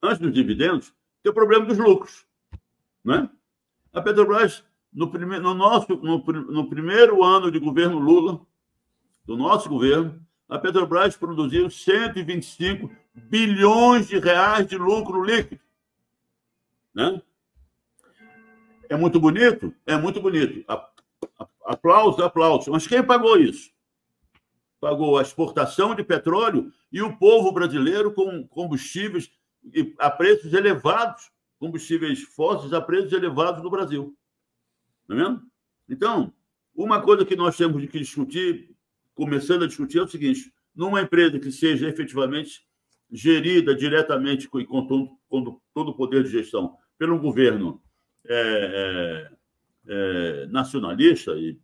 antes dos dividendos, tem o problema dos lucros, né? A Petrobras, no primeiro ano de governo Lula, do nosso governo, a Petrobras produziu 125 bilhões de reais de lucro líquido, né? É muito bonito? É muito bonito. Aplausos, aplausos. Mas quem pagou isso? Pagou a exportação de petróleo e o povo brasileiro com combustíveis a preços elevados, combustíveis fósseis a preços elevados no Brasil. Tá vendo? Então, uma coisa que nós temos que discutir, começando a discutir, é o seguinte: numa empresa que seja efetivamente gerida diretamente com todo o poder de gestão pelo governo nacionalista e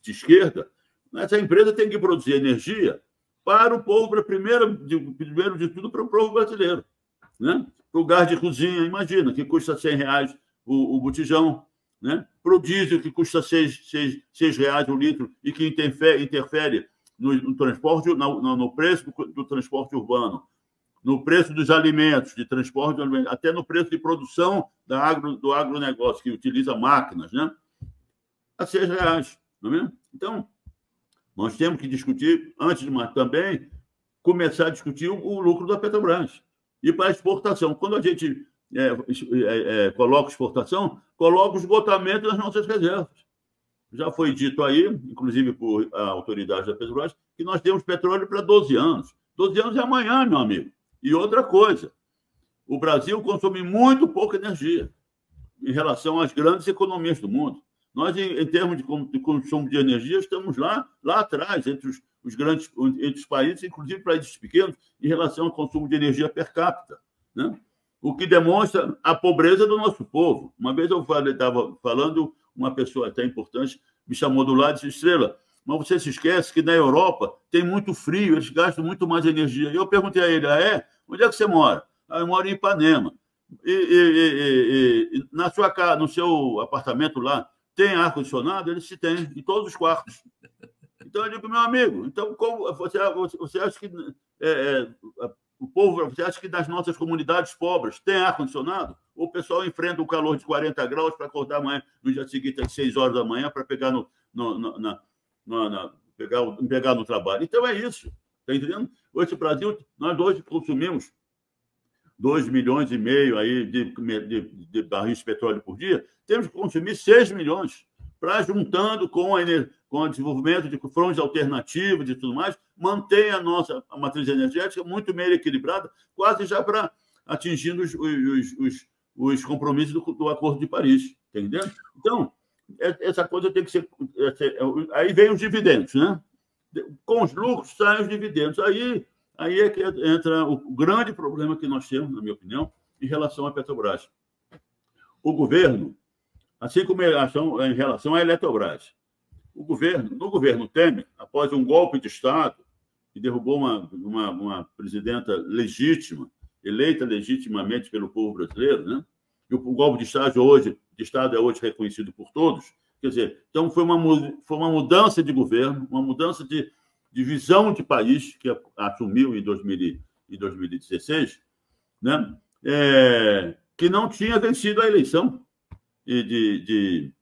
de esquerda, essa empresa tem que produzir energia para o povo, primeiro de tudo, para o povo brasileiro, né? Para o gás de cozinha, imagina, que custa R$100 o botijão, né? Para o diesel, que custa R$6 o litro e que interfere no transporte, no preço do transporte urbano, no preço dos alimentos, de transporte, até no preço de produção do agronegócio, que utiliza máquinas, né? A R$6, não é? Então, nós temos que discutir, antes de mais, também começar a discutir o lucro da Petrobras. E para a exportação, quando a gente coloca exportação, coloca o esgotamento das nossas reservas. Já foi dito aí, inclusive por autoridades da Petrobras, que nós temos petróleo para 12 anos. 12 anos é amanhã, meu amigo. E outra coisa, o Brasil consome muito pouca energia em relação às grandes economias do mundo. Nós, em termos de consumo de energia, estamos lá atrás, entre os grandes entre os países, inclusive países pequenos, em relação ao consumo de energia per capita, né? O que demonstra a pobreza do nosso povo. Uma vez eu estava falando, uma pessoa até importante me chamou do lado e disse: Estrela, mas você se esquece que na Europa tem muito frio, eles gastam muito mais energia. E eu perguntei a ele: onde é que você mora? Eu moro em Ipanema. Na sua casa, no seu apartamento lá, tem ar-condicionado? Ele disse: tem, em todos os quartos. Então, eu digo: meu amigo, então como você acha que o povo, você acha que nas nossas comunidades pobres tem ar-condicionado? Ou o pessoal enfrenta o calor de 40 graus para acordar amanhã, no dia seguinte, às 6 horas da manhã, para pegar pegar no trabalho? Então, é isso. Está entendendo? Hoje, no Brasil, nós hoje consumimos 2,5 milhões aí de barris de petróleo por dia, temos que consumir 6 milhões para, juntando com o desenvolvimento de frontes alternativas e tudo mais, manter a nossa matriz energética muito bem equilibrada, quase já para atingindo os compromissos do Acordo de Paris. Tá entendendo? Então, essa coisa tem que ser... Aí vem os dividendos, né? Com os lucros saem os dividendos. Aí é que entra o grande problema que nós temos, na minha opinião, em relação à Petrobras. O governo, assim como em relação à Eletrobras, no governo Temer, após um golpe de Estado, que derrubou uma presidenta legítima, eleita legitimamente pelo povo brasileiro, né? E o golpe de Estado é hoje reconhecido por todos. Quer dizer, então foi uma mudança de governo, uma mudança de visão de país que assumiu em 2016, né? Que não tinha vencido a eleição de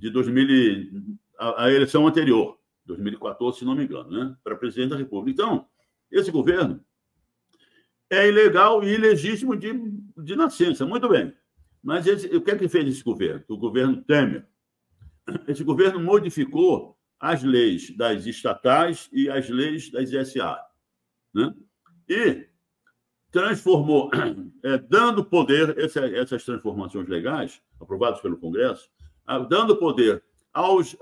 2000, a eleição anterior, 2014, se não me engano, né? Para presidente da República. Então, esse governo é ilegal e ilegítimo de nascença, muito bem. Mas o que é que fez esse governo? O governo Temer. Esse governo modificou as leis das estatais e as leis das SA, né? E transformou, dando poder, essas transformações legais, aprovadas pelo Congresso, dando poder aos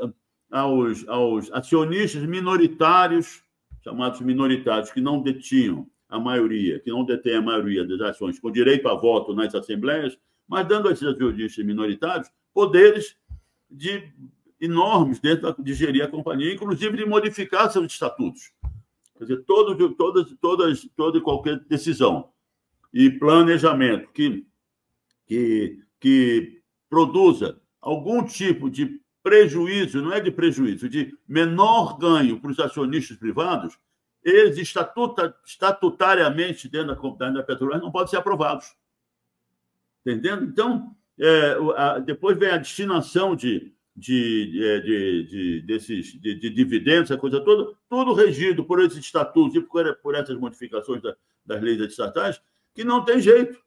acionistas minoritários, chamados minoritários, que não detinham a maioria, que não detêm a maioria das ações com direito a voto nas assembleias, mas dando a esses acionistas minoritários poderes enormes dentro de gerir a companhia, inclusive de modificar seus estatutos. Quer dizer, toda e qualquer decisão e planejamento que produza algum tipo de prejuízo, não é de prejuízo, de menor ganho para os acionistas privados, eles estatutariamente dentro da Petrobras não podem ser aprovados. Entendendo? Então, depois vem a destinação de dividendos, essa coisa toda, tudo regido por esses estatutos e por essas modificações das leis estatais, que não tem jeito.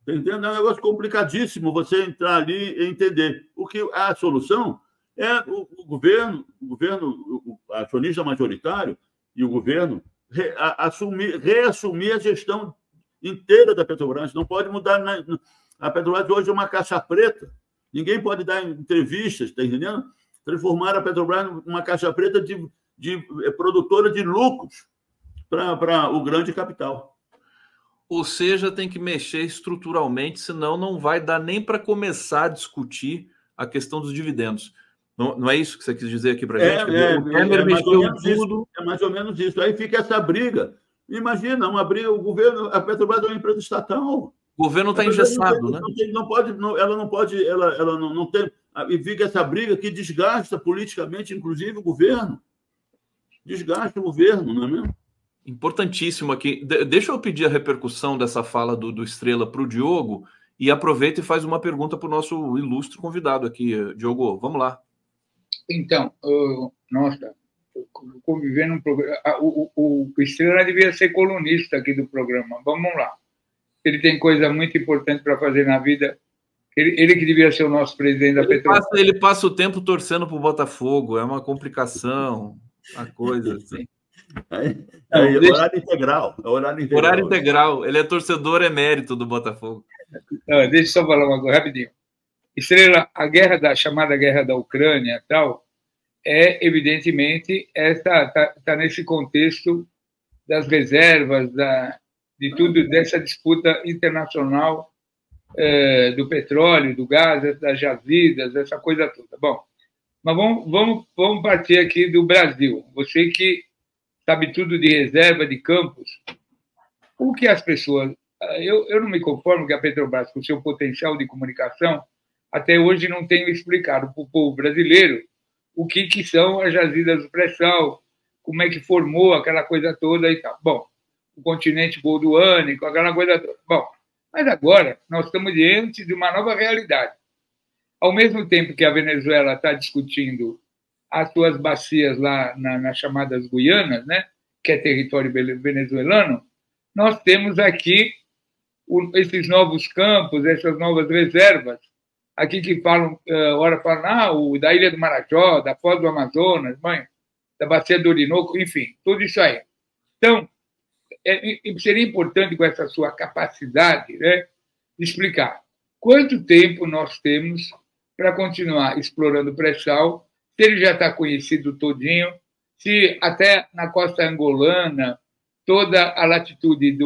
Entendendo? É um negócio complicadíssimo você entrar ali e entender. O que a solução é o governo, o acionista majoritário e o governo reassumir a gestão inteira da Petrobras. Não pode mudar. A Petrobras hoje é uma caixa preta. Ninguém pode dar entrevistas, está entendendo? Transformar a Petrobras numa caixa preta de produtora de lucros para o grande capital. Ou seja, tem que mexer estruturalmente, senão não vai dar nem para começar a discutir a questão dos dividendos. Não é isso que você quis dizer aqui para a gente? O Temer mexeu tudo. É mais ou menos isso. Aí fica essa briga. Imagina, uma briga, o governo, a Petrobras é uma empresa estatal. O governo está engessado, né? Ela não tem. E fica essa briga que desgasta politicamente, inclusive, o governo. Desgasta o governo, não é mesmo? Importantíssimo aqui. Deixa eu pedir a repercussão dessa fala do Estrela para o Diogo e aproveita e faz uma pergunta para o nosso ilustre convidado aqui. Diogo, vamos lá. Então, nossa, conviver num programa. O Estrela devia ser colunista aqui do programa. Vamos lá. Ele tem coisa muito importante para fazer na vida. Ele que devia ser o nosso presidente da Petrobras. Ele passa o tempo torcendo para o Botafogo. É uma complicação, a coisa assim. Horário integral. Horário integral. Ele é torcedor emérito do Botafogo. Deixa eu só falar uma coisa rapidinho. Estrela, a chamada guerra da Ucrânia tal, evidentemente, está nesse contexto das reservas, de tudo, dessa disputa internacional do petróleo, do gás, das jazidas, essa coisa toda. Bom, mas vamos partir aqui do Brasil. Você que sabe tudo de reserva, de campos, o que as pessoas... Eu não me conformo que a Petrobras, com seu potencial de comunicação, até hoje não tenha explicado para o povo brasileiro o que são as jazidas do pré-sal, como é que formou aquela coisa toda e tal. Bom, o continente goldônico, aquela coisa toda. Bom, mas agora nós estamos diante de uma nova realidade. Ao mesmo tempo que a Venezuela está discutindo as suas bacias lá nas chamadas Guianas, né, que é território venezuelano, nós temos aqui esses novos campos, essas novas reservas, aqui que falam, ora falam, da Ilha do Marajó, da Foz do Amazonas, da Bacia do Orinoco, enfim, tudo isso aí. Então, seria importante, com essa sua capacidade, né, de explicar quanto tempo nós temos para continuar explorando o pré-sal, se ele já está conhecido todinho, se até na costa angolana toda a latitude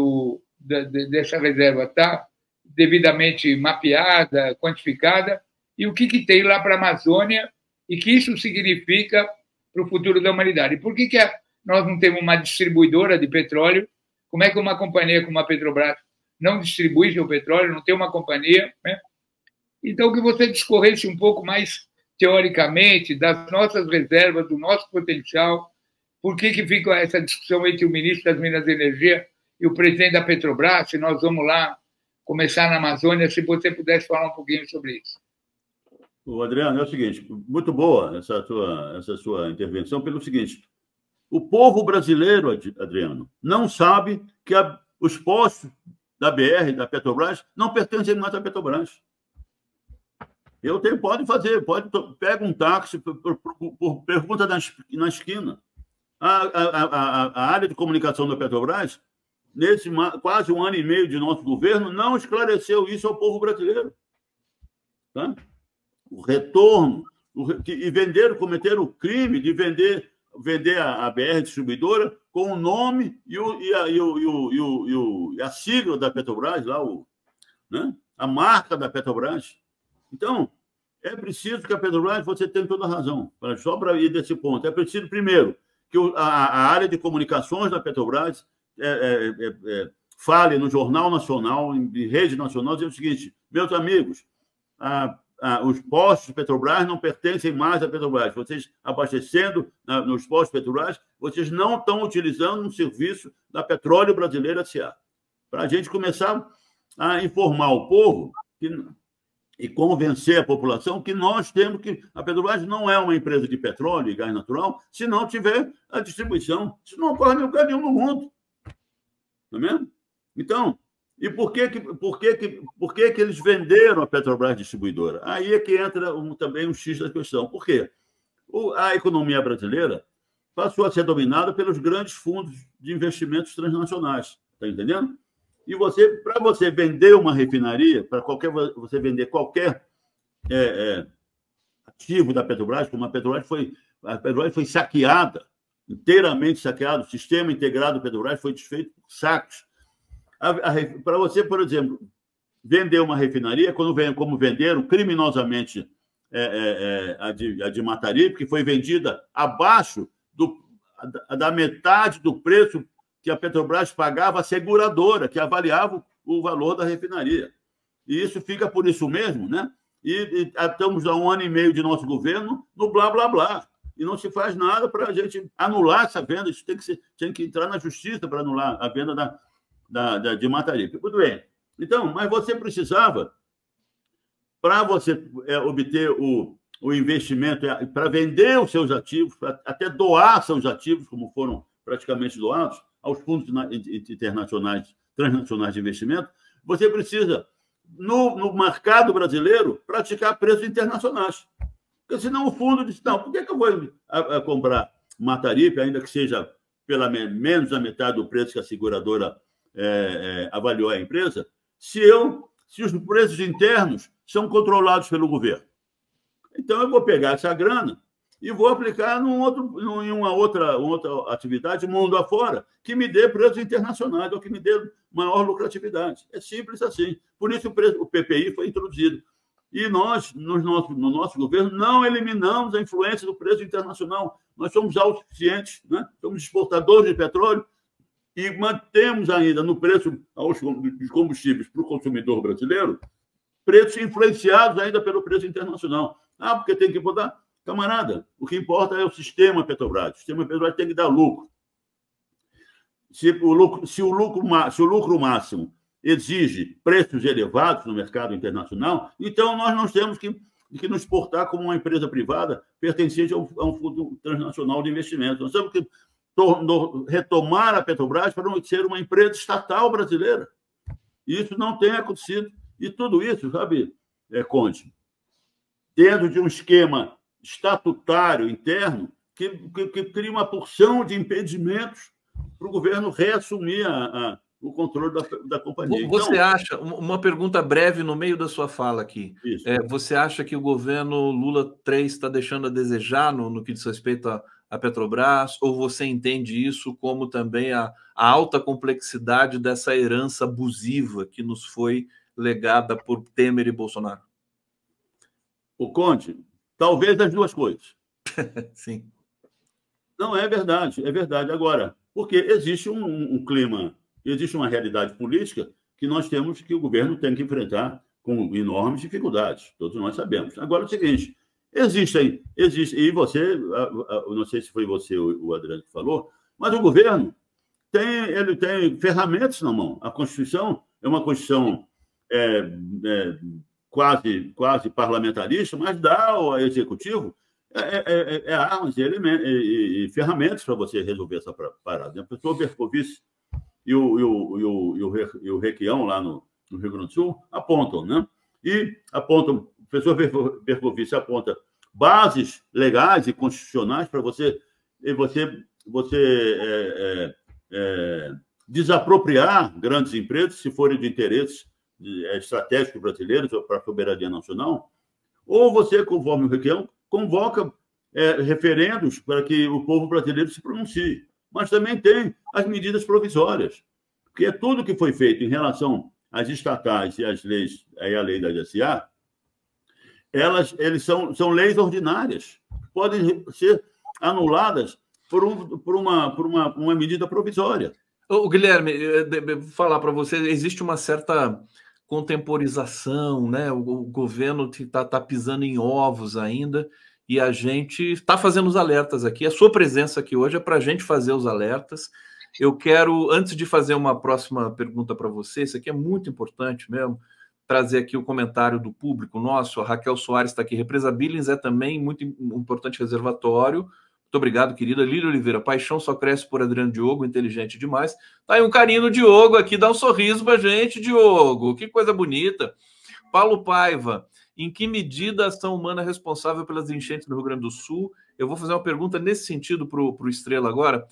dessa reserva está devidamente mapeada, quantificada, e o que tem lá para a Amazônia e que isso significa para o futuro da humanidade. E por que nós não temos uma distribuidora de petróleo? Como é que uma companhia como a Petrobras não distribui seu petróleo, não tem uma companhia, né? Então, que você discorresse um pouco mais teoricamente das nossas reservas, do nosso potencial, por que fica essa discussão entre o ministro das Minas e Energia e o presidente da Petrobras, se nós vamos lá começar na Amazônia, se você pudesse falar um pouquinho sobre isso. O Adriano, é o seguinte, muito boa essa sua intervenção, pelo seguinte, o povo brasileiro, Adriano, não sabe que os postos da BR, da Petrobras, não pertencem mais à Petrobras. Pega um táxi, pergunta na esquina. A área de comunicação da Petrobras, nesse quase 1 ano e meio de nosso governo, não esclareceu isso ao povo brasileiro. Tá? O retorno, cometeram o crime de vender a BR distribuidora com o nome e a sigla da Petrobras, né? A marca da Petrobras. Então, é preciso que a Petrobras, você tem toda a razão, só para ir desse ponto, é preciso, primeiro, que a área de comunicações da Petrobras fale no Jornal Nacional, em rede nacional, dizendo o seguinte, meus amigos, os postos de Petrobras não pertencem mais à Petrobras. Vocês abastecendo nos postos Petrobras, vocês não estão utilizando um serviço da Petróleo Brasileiro S.A. Para a gente começar a informar o povo e convencer a população que nós temos que... A Petrobras não é uma empresa de petróleo e gás natural se não tiver a distribuição. Isso não ocorre em lugar nenhum no mundo. Não é mesmo? Então, e por que eles venderam a Petrobras Distribuidora? Aí é que entra também um X da questão. Por quê? A economia brasileira passou a ser dominada pelos grandes fundos de investimentos transnacionais. Está entendendo? E para você vender uma refinaria, você vender qualquer ativo da Petrobras, como a Petrobras foi saqueada, inteiramente saqueada, o sistema integrado da Petrobras foi desfeito por saques. Para você, por exemplo, vender uma refinaria, como venderam criminosamente a de Mataripe, que foi vendida abaixo da metade do preço que a Petrobras pagava à seguradora, que avaliava o valor da refinaria. E isso fica por isso mesmo, né? E estamos há 1 ano e meio de nosso governo no blá, blá, blá. E não se faz nada para a gente anular essa venda. Isso tem que entrar na justiça para anular a venda de Mataripe. Tudo bem. Então, mas você precisava, para você obter o investimento, para vender os seus ativos, para até doar seus ativos, como foram praticamente doados, aos fundos internacionais, transnacionais de investimento, você precisa, no mercado brasileiro, praticar preços internacionais. Porque senão o fundo diz, não, por que eu vou comprar Mataripe, ainda que seja pela menos da metade do preço que a seguradora avaliou a empresa, se os preços internos são controlados pelo governo? Então, eu vou pegar essa grana e vou aplicar em uma outra atividade, mundo afora, que me dê preços internacionais ou que me dê maior lucratividade. É simples assim. Por isso o PPI foi introduzido. E nós, no nosso governo, não eliminamos a influência do preço internacional. Nós somos autossuficientes, né? Somos exportadores de petróleo e mantemos ainda no preço dos combustíveis para o consumidor brasileiro preços influenciados ainda pelo preço internacional. Porque tem que botar... Camarada, o que importa é o sistema Petrobras. O sistema Petrobras tem que dar lucro. Se o lucro máximo exige preços elevados no mercado internacional, então nós não temos que nos portar como uma empresa privada pertencente a um fundo transnacional de investimento. Nós temos que retomar a Petrobras para ser uma empresa estatal brasileira. E isso não tem acontecido. E tudo isso, sabe, Conde, dentro de um esquema estatutário interno que cria uma porção de impedimentos para o governo reassumir o controle da companhia. Você acha, uma pergunta breve no meio da sua fala aqui, você acha que o governo Lula 3 está deixando a desejar no que diz respeito à Petrobras, ou você entende isso como também a alta complexidade dessa herança abusiva que nos foi legada por Temer e Bolsonaro? O Conde, talvez as duas coisas. Sim. Não, é verdade. Agora, porque existe um clima, existe uma realidade política que o governo tem que enfrentar com enormes dificuldades. Todos nós sabemos. Agora, é o seguinte, existe, e você, não sei se foi você ou o Adriano que falou, mas o governo tem ferramentas na mão. A Constituição é uma Constituição quase parlamentarista, mas dá ao executivo armas e ferramentas para você resolver essa parada. O professor Bercovici e o Requião, lá no Rio Grande do Sul, apontam, né? O professor Bercovici aponta bases legais e constitucionais para você desapropriar grandes empresas, se forem de interesses estratégicos brasileiros para a soberania nacional, ou você, conforme o Requião, convoca referendos para que o povo brasileiro se pronuncie. Mas também tem as medidas provisórias, porque é tudo que foi feito em relação às estatais e às leis, aí a lei da SA, eles são leis ordinárias, podem ser anuladas por uma medida provisória. O Guilherme, vou falar para você, existe uma certa contemporização, né? O governo está pisando em ovos ainda, e a gente está fazendo os alertas aqui. A sua presença aqui hoje é para a gente fazer os alertas. Eu quero, antes de fazer uma próxima pergunta para você, isso aqui é muito importante mesmo, trazer aqui o comentário do público nosso. A Raquel Soares está aqui. Represa Billings é também muito importante reservatório. Muito obrigado, querida. Lília Oliveira, paixão só cresce por Adriano Diogo, inteligente demais. Tá aí um carinho no Diogo aqui, dá um sorriso pra gente, Diogo. Que coisa bonita. Paulo Paiva, em que medida a ação humana é responsável pelas enchentes no Rio Grande do Sul? Eu vou fazer uma pergunta nesse sentido para o Estrela agora.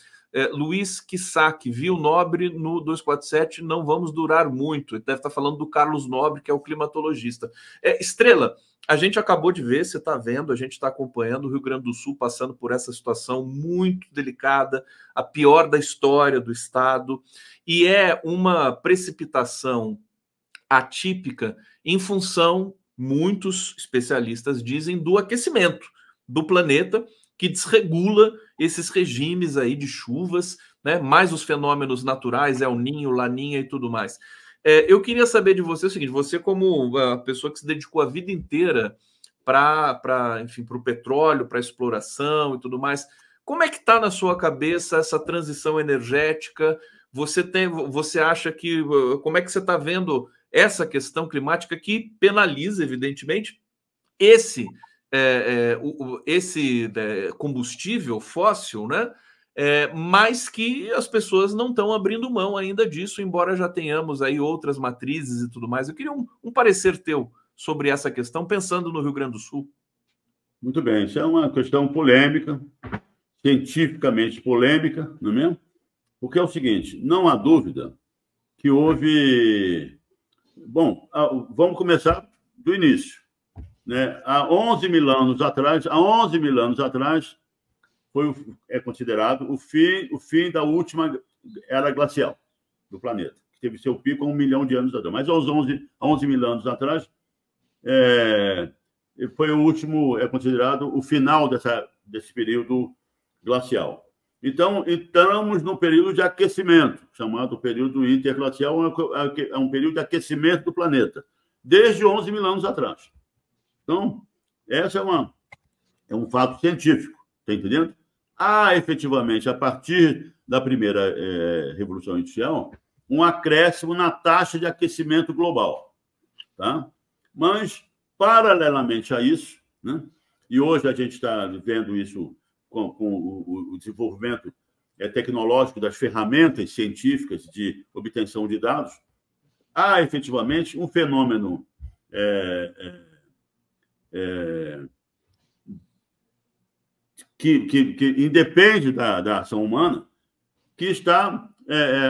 Luiz Kisaki, viu Nobre no 247, não vamos durar muito. Ele deve estar falando do Carlos Nobre, que é o climatologista. Estrela, a gente acabou de ver, você está vendo, a gente está acompanhando o Rio Grande do Sul passando por essa situação muito delicada, a pior da história do estado, e é uma precipitação atípica em função, muitos especialistas dizem, do aquecimento do planeta, que desregula esses regimes aí de chuvas, né? Mais os fenômenos naturais, El Niño, Laninha e tudo mais. Eu queria saber de você o seguinte, você como a pessoa que se dedicou a vida inteira para o petróleo, para a exploração e tudo mais, como é que está na sua cabeça essa transição energética? Você acha que, como é que você está vendo essa questão climática que penaliza, evidentemente, esse combustível fóssil, né? Mas que as pessoas não estão abrindo mão ainda disso, embora já tenhamos aí outras matrizes e tudo mais. Eu queria um parecer teu sobre essa questão, pensando no Rio Grande do Sul. Muito bem, isso é uma questão polêmica, cientificamente polêmica, não é mesmo? Porque é o seguinte, não há dúvida que houve... Bom, vamos começar do início. Né? Há 11 mil anos atrás, é considerado o fim da última era glacial do planeta, que teve seu pico há 1 milhão de anos atrás. Mas aos 11 mil anos atrás, foi o último, é considerado o final desse período glacial. Então, estamos no período de aquecimento, chamado período interglacial, é um período de aquecimento do planeta, desde 11 mil anos atrás. Então, essa é um fato científico, está entendendo? Há, efetivamente, a partir da primeira Revolução Industrial, um acréscimo na taxa de aquecimento global. Tá? Mas, paralelamente a isso, né, e hoje a gente está vendo isso com o desenvolvimento tecnológico das ferramentas científicas de obtenção de dados, há, efetivamente, um fenômeno que independe da ação humana, que está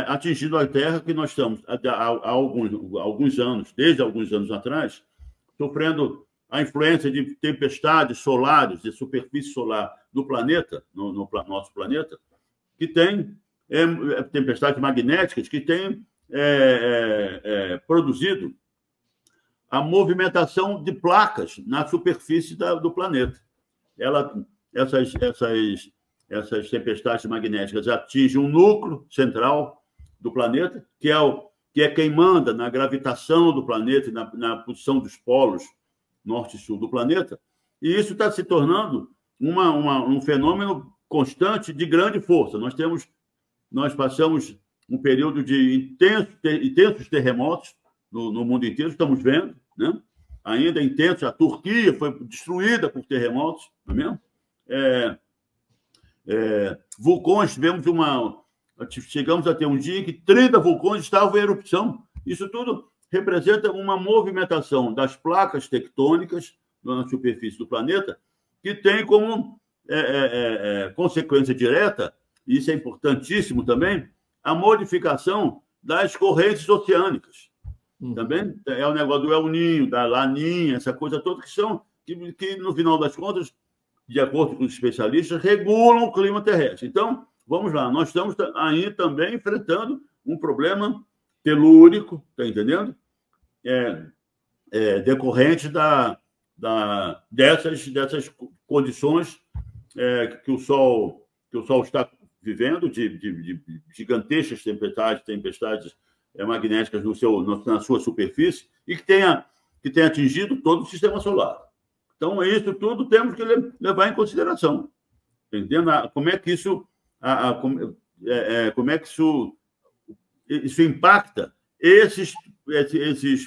atingindo a Terra, que nós estamos, há alguns anos, desde alguns anos atrás, sofrendo a influência de tempestades solares, de superfície solar do planeta, no nosso planeta, que tem tempestades magnéticas, que têm produzido a movimentação de placas na superfície do planeta. Essas tempestades magnéticas atingem um núcleo central do planeta, que é quem manda na gravitação do planeta, na posição dos polos norte e sul do planeta, e isso está se tornando um fenômeno constante de grande força. Nós passamos um período de intensos terremotos no mundo inteiro, estamos vendo, né? Ainda intensos. A Turquia foi destruída por terremotos, não é mesmo? Vulcões, chegamos a ter um dia em que 30 vulcões estavam em erupção. Isso tudo representa uma movimentação das placas tectônicas na superfície do planeta, que tem como consequência direta, e isso é importantíssimo também, a modificação das correntes oceânicas. Também é o negócio do El Niño, da Laninha, essa coisa toda, que no final das contas, de acordo com os especialistas, regulam o clima terrestre. Então, vamos lá, nós estamos aí também enfrentando um problema telúrico, está entendendo? Decorrente dessas condições que o Sol está vivendo, de gigantescas tempestades magnéticas na sua superfície, e que tem atingido todo o sistema solar. Então, isso tudo temos que levar em consideração. Entendendo? Como é que isso, como é que isso impacta esses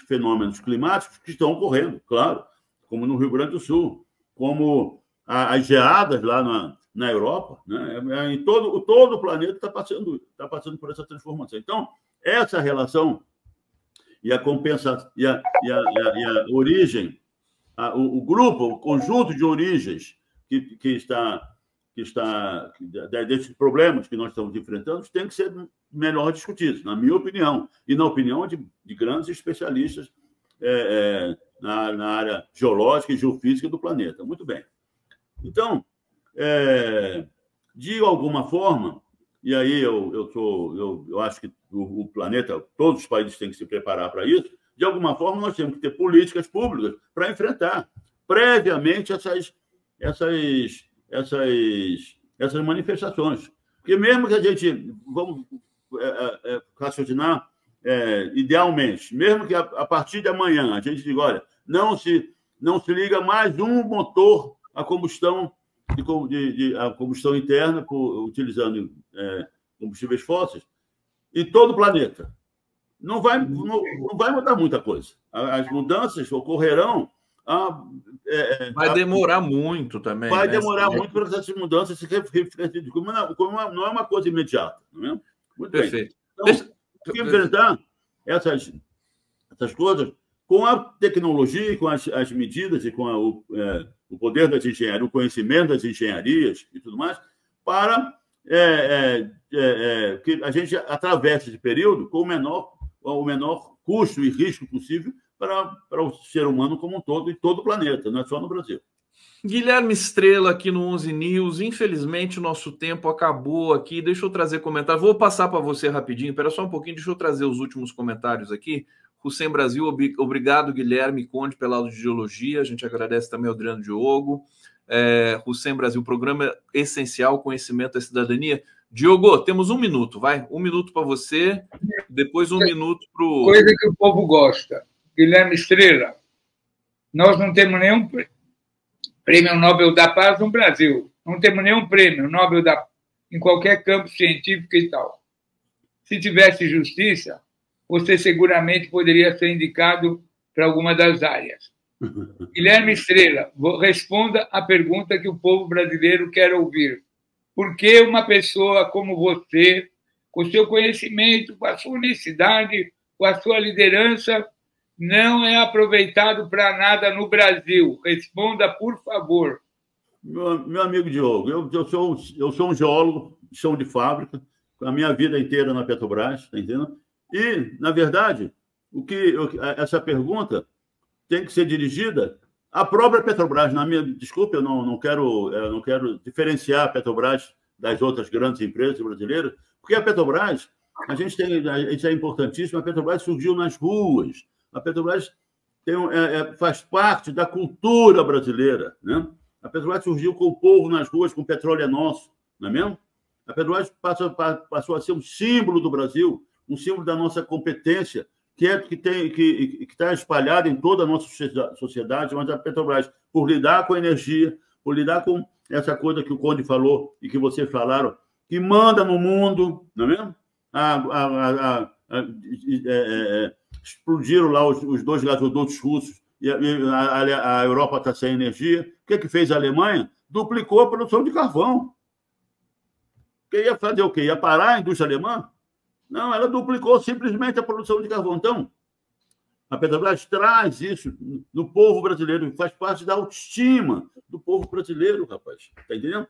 fenômenos climáticos que estão ocorrendo, claro, como no Rio Grande do Sul, como as geadas lá na Europa, né? Em todo o planeta está passando por essa transformação. Então, essa relação e a compensação e a origem, o grupo, o conjunto de origens que está desses problemas que nós estamos enfrentando tem que ser melhor discutidos, na minha opinião, e na opinião de grandes especialistas na área geológica e geofísica do planeta. Muito bem. Então, de alguma forma, e aí eu acho que o planeta, todos os países têm que se preparar para isso, de alguma forma nós temos que ter políticas públicas para enfrentar previamente essas manifestações. Porque mesmo que a gente, vamos raciocinar idealmente, mesmo que a partir de amanhã a gente diga, olha, não se liga mais um motor a combustão a combustão interna utilizando combustíveis fósseis em todo o planeta. Não vai mudar muita coisa. As mudanças ocorrerão. Vai demorar muito também. Vai demorar muito para essas mudanças se refletirem. Não é uma coisa imediata. Não é? Muito perfeito. Bem. Então, tem que enfrentar essas coisas com a tecnologia, com as medidas e com o poder das engenharias, o conhecimento das engenharias e tudo mais, para que a gente atravesse esse período com o menor custo e risco possível para o ser humano como um todo, e todo o planeta, não é só no Brasil. Guilherme Estrela aqui no 11 News. Infelizmente, o nosso tempo acabou aqui. Deixa eu trazer comentário. Vou passar para você rapidinho. Espera só um pouquinho. Deixa eu trazer os últimos comentários aqui. Hussein Brasil, obrigado, Guilherme Conde, pela aula de geologia. A gente agradece também ao Adriano Diogo. Hussein Brasil, programa essencial, conhecimento da cidadania. Diogo, temos 1 minuto, vai. 1 minuto para você, depois 1 minuto para o... Coisa que o povo gosta. Guilherme Estrela, nós não temos nenhum prêmio Nobel da Paz no Brasil. Não temos nenhum prêmio Nobel em qualquer campo científico e tal. Se tivesse justiça, você seguramente poderia ser indicado para alguma das áreas. Guilherme Estrela, responda a pergunta que o povo brasileiro quer ouvir. Por que uma pessoa como você, com o seu conhecimento, com a sua unicidade, com a sua liderança, não é aproveitado para nada no Brasil? Responda, por favor. Meu amigo Diogo, eu sou um geólogo de chão de fábrica, a minha vida inteira na Petrobras, está entendendo? E, na verdade, essa pergunta tem que ser dirigida à própria Petrobras. Desculpe, eu não quero diferenciar a Petrobras das outras grandes empresas brasileiras, porque a Petrobras, isso é importantíssimo, a Petrobras surgiu nas ruas. A Petrobras faz parte da cultura brasileira, né? A Petrobras surgiu com o povo nas ruas, com o petróleo é nosso, não é mesmo? A Petrobras passou a ser um símbolo do Brasil, um símbolo da nossa competência, que está espalhada em toda a nossa sociedade, mas a Petrobras, por lidar com a energia, por lidar com essa coisa que o Conde falou e que vocês falaram, que manda no mundo, não é mesmo? Explodiram lá os 2 gasodutos russos e a Europa está sem energia. O que fez a Alemanha? Duplicou a produção de carvão. Que ia fazer o quê? Ia parar a indústria alemã? Não, ela duplicou simplesmente a produção de carvão. Então, a Petrobras traz isso no povo brasileiro, faz parte da autoestima do povo brasileiro, rapaz. Está entendendo?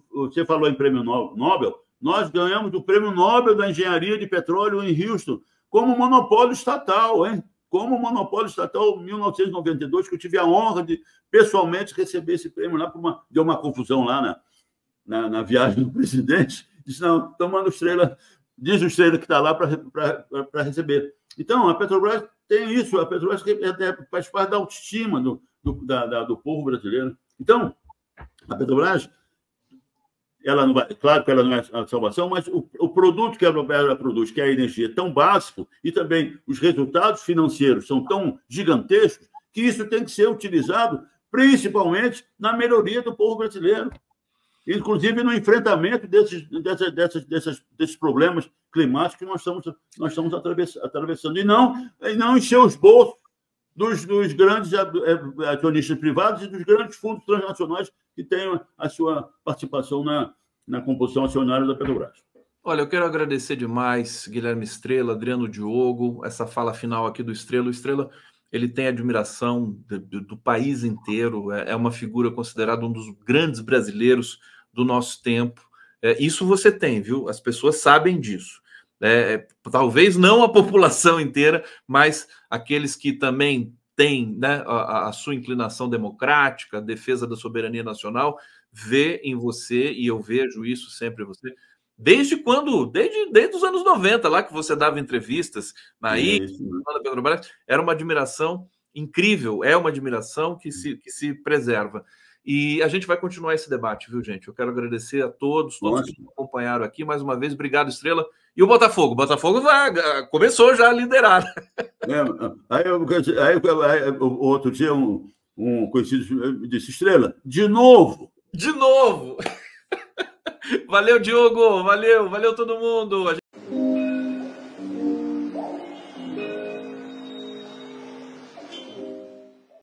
Você falou em prêmio Nobel, nós ganhamos o prêmio Nobel da Engenharia de Petróleo em Houston, como monopólio estatal, hein? Como monopólio estatal em 1992, que eu tive a honra de pessoalmente receber esse prêmio lá. Deu uma confusão lá na viagem do presidente. Disse, não, tomando Estrela, diz o Estrela que está lá para receber. Então, a Petrobras tem isso, a Petrobras faz parte da autoestima do povo brasileiro. Então, a Petrobras, ela não vai, claro que ela não é a salvação, mas o produto que ela produz, que é a energia, é tão básico, e também os resultados financeiros são tão gigantescos, que isso tem que ser utilizado principalmente na melhoria do povo brasileiro, inclusive no enfrentamento desses problemas climáticos que nós estamos atravessando, e não encher os bolsos dos grandes acionistas privados e dos grandes fundos transnacionais que têm a sua participação na composição acionária da Petrobras. Olha, eu quero agradecer demais, Guilherme Estrela, Adriano Diogo, essa fala final aqui do Estrela. O Estrela, ele tem admiração do país inteiro, é uma figura considerada um dos grandes brasileiros do nosso tempo. Isso você tem, viu? As pessoas sabem disso. Talvez não a população inteira, mas aqueles que também têm, né, a sua inclinação democrática, a defesa da soberania nacional, vê em você, e eu vejo isso sempre em você, desde os anos 90, lá que você dava entrevistas na Petrobras, era uma admiração incrível, é uma admiração que se preserva. E a gente vai continuar esse debate, viu, gente? Eu quero agradecer a todos que acompanharam aqui. Mais uma vez, obrigado, Estrela. E o Botafogo? O Botafogo começou já a liderar. Outro dia, um conhecido disse, Estrela, de novo! De novo! Valeu, Diogo! Valeu todo mundo!